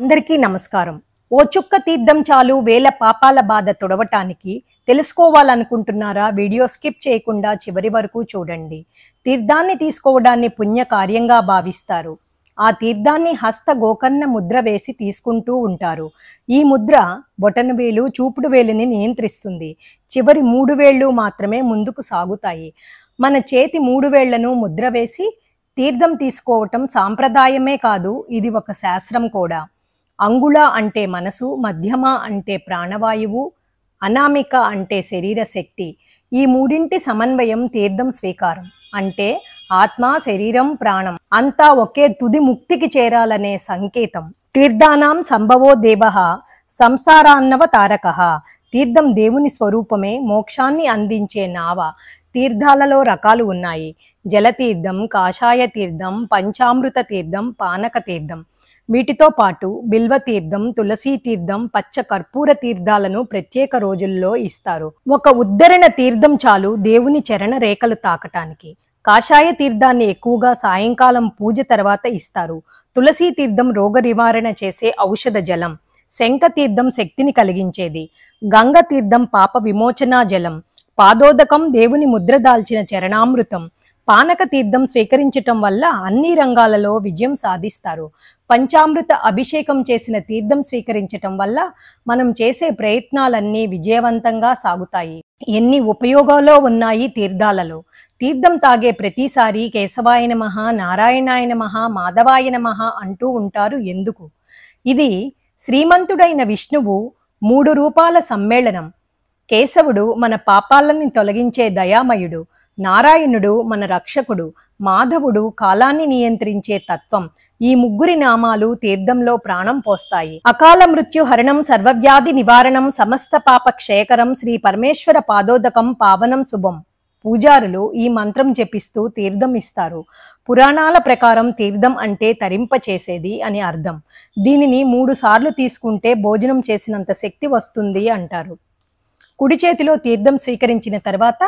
అందరికీ నమస్కారం. ఓ చుక్క తీర్థం చాలు వేల పాపాల బాధ తొడవటానికి. తెలుసుకోవాలనుకుంటున్నారా? వీడియో స్కిప్ చేయకుండా చివరి వరకు చూడండి. తీర్థాన్ని తీసుకోవడాన్ని పుణ్య కార్యంగా భావిస్తారు. ఆ తీర్థాన్ని హస్త గోకర్ణ ముద్ర వేసి తీసుకుంటూ ఉంటారు. ఈ ముద్ర బొటనవేలు, చూపుడు వేలుని నియంత్రిస్తుంది. చివరి 3 వేళ్ళు మాత్రమే ముందుకు సాగుతాయి. మన చేతి 3 వేళ్లను ముద్ర వేసి తీర్థం తీసుకోవటం సాంప్రదాయమే కాదు, ఇది ఒక శాస్త్రం కూడా. అంగుళ అంటే మనసు, మధ్యమ అంటే ప్రాణవాయువు, అనామిక అంటే శరీర శక్తి. ఈ మూడింటి సమన్వయం తీర్థం స్వీకారం. అంటే ఆత్మ, శరీరం, ప్రాణం అంతా ఒకే తుది ముక్తికి చేరాలనే సంకేతం. తీర్థానాం సంభవో దేవః సంసారాన్నవ తారకః. తీర్థం దేవుని స్వరూపమే, మోక్షాన్ని అందించే నావ. తీర్థాలలో రకాలు ఉన్నాయి. జలతీర్థం, కాషాయ తీర్థం, పంచామృత తీర్థం, పానక తీర్థం. వీటితో పాటు బిల్వ తీర్థం, తులసీ తీర్థం, పచ్చ కర్పూర తీర్థాలను ప్రత్యేక రోజుల్లో ఇస్తారు. ఒక ఉద్ధరణ తీర్థం చాలు దేవుని చరణ రేఖలు తాకటానికి. కాషాయ తీర్థాన్ని ఎక్కువగా సాయంకాలం పూజ తర్వాత ఇస్తారు. తులసీ తీర్థం రోగ నివారణ చేసే ఔషధ జలం. శంఖ తీర్థం శక్తిని కలిగించేది. గంగ తీర్థం పాప విమోచనా జలం. పాదోదకం దేవుని ముద్ర దాల్చిన చరణామృతం. పానక తీర్థం స్వీకరించటం వల్ల అన్ని రంగాలలో విజయం సాధిస్తారు. పంచామృత అభిషేకం చేసిన తీర్థం స్వీకరించటం వల్ల మనం చేసే ప్రయత్నాలన్నీ విజయవంతంగా సాగుతాయి. ఎన్ని ఉపయోగాలు ఉన్నాయి తీర్థాలలో. తీర్థం తాగే ప్రతిసారి కేశవాయ నమః, నారాయణాయ నమః, మాధవాయ నమః అంటూ ఉంటారు. ఎందుకు? ఇది శ్రీమంతుడైన విష్ణువు 3 రూపాల సమ్మేళనం. కేశవుడు మన పాపాలని తొలగించే దయామయుడు. నారాయణుడు మన రక్షకుడు. మాధవుడు కాలాన్ని నియంత్రించే తత్వం. ఈ ముగ్గురి నామాలు తీర్థంలో ప్రాణం పోస్తాయి. అకాల మృత్యు హరణం, సర్వవ్యాధి నివారణం, సమస్త పాప క్షయకరం, శ్రీ పరమేశ్వర పాదోదకం పావనం శుభం. పూజారులు ఈ మంత్రం జపిస్తూ తీర్థం ఇస్తారు. పురాణాల ప్రకారం తీర్థం అంటే తరింప చేసేది అని అర్థం. దీనిని 3 సార్లు తీసుకుంటే భోజనం చేసినంత శక్తి వస్తుంది అంటారు. కుడి చేతిలో తీర్థం స్వీకరించిన తర్వాత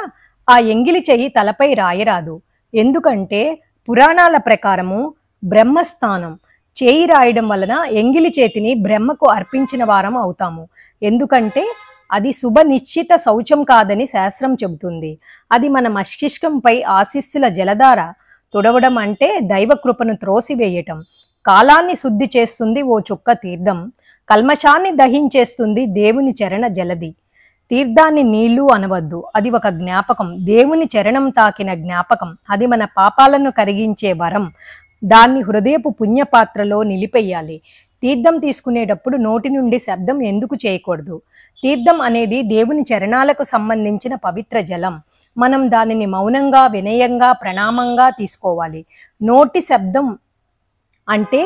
ఆ ఎంగిలి చెయ్యి తలపై రాయరాదు. ఎందుకంటే పురాణాల ప్రకారము బ్రహ్మస్థానం. చేయి రాయడం వలన ఎంగిలి చేతిని బ్రహ్మకు అర్పించిన వారం అవుతాము. ఎందుకంటే అది శుభ నిశ్చిత శౌచం కాదని శాస్త్రం చెబుతుంది. అది మన మస్తిష్కంపై ఆశీస్సుల జలధార. తుడవడం అంటే దైవకృపను త్రోసివేయటం. కాలాన్ని శుద్ధి చేస్తుంది ఓ చుక్క తీర్థం. కల్మషాన్ని దహించేస్తుంది దేవుని చరణ జలది. తీర్థాన్ని నీళ్లు అనవద్దు, అది ఒక జ్ఞాపకం. దేవుని చరణం తాకిన జ్ఞాపకం. అది మన పాపాలను కరిగించే వరం. దాన్ని హృదయపు పుణ్యపాత్రలో నిలిపెయ్యాలి. తీర్థం తీసుకునేటప్పుడు నోటి నుండి శబ్దం ఎందుకు చేయకూడదు? తీర్థం అనేది దేవుని చరణాలకు సంబంధించిన పవిత్ర జలం. మనం దానిని మౌనంగా, వినయంగా, ప్రణామంగా తీసుకోవాలి. నోటి శబ్దం అంటే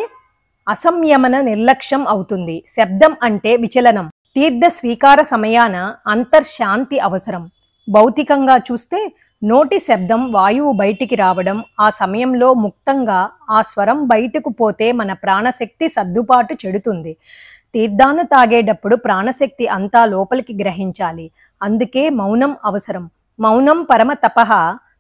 అసంయమన, నిర్లక్ష్యం అవుతుంది. శబ్దం అంటే విచలనం. తీర్థ స్వీకార సమయాన అంతర్శాంతి అవసరం. భౌతికంగా చూస్తే నోటి శబ్దం వాయువు బయటికి రావడం, ఆ సమయంలో ముక్తంగా ఆ స్వరం బయటకు పోతే మన ప్రాణశక్తి సర్దుబాటు చెడుతుంది. తీర్థాన్ని తాగేటప్పుడు ప్రాణశక్తి అంతా లోపలికి గ్రహించాలి. అందుకే మౌనం అవసరం. మౌనం పరమ తపః.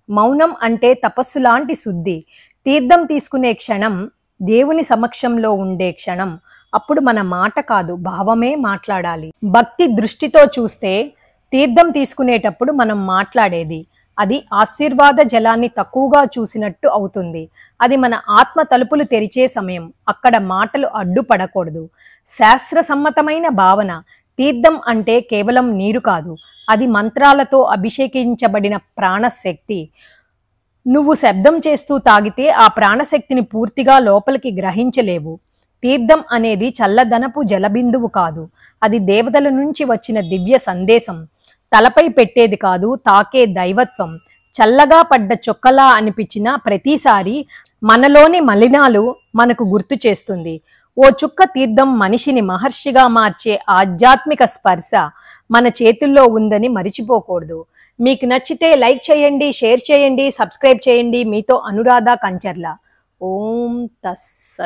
మౌనం అంటే తపస్సు లాంటి శుద్ధి. తీర్థం తీసుకునే క్షణం దేవుని సమక్షంలో ఉండే క్షణం. అప్పుడు మన మాట కాదు, భావమే మాట్లాడాలి. భక్తి దృష్టితో చూస్తే తీర్థం తీసుకునేటప్పుడు మనం మాట్లాడేది అది ఆశీర్వాద జలాన్ని తక్కువగా చూసినట్టు అవుతుంది. అది మన ఆత్మ తలుపులు తెరిచే సమయం. అక్కడ మాటలు అడ్డుపడకూడదు. శాస్త్రసమ్మతమైన భావన. తీర్థం అంటే కేవలం నీరు కాదు, అది మంత్రాలతో అభిషేకించబడిన ప్రాణశక్తి. నువ్వు శబ్దం చేస్తూ తాగితే ఆ ప్రాణశక్తిని పూర్తిగా లోపలికి గ్రహించలేవు. తీర్థం అనేది చల్లదనపు జలబిందువు కాదు, అది దేవతల నుంచి వచ్చిన దివ్య సందేశం. తలపై పెట్టేది కాదు, తాకే దైవత్వం. చల్లగా పడ్డ చొక్కలా అనిపించిన ప్రతిసారి మనలోని మలినాలు మనకు గుర్తు చేస్తుంది. ఓ చుక్క తీర్థం మనిషిని మహర్షిగా మార్చే ఆధ్యాత్మిక స్పర్శ మన చేతుల్లో ఉందని మరిచిపోకూడదు. మీకు నచ్చితే లైక్ చేయండి, షేర్ చేయండి, సబ్స్క్రైబ్ చేయండి. మీతో అనురాధ కంచర్ల. ఓం తస్సత్.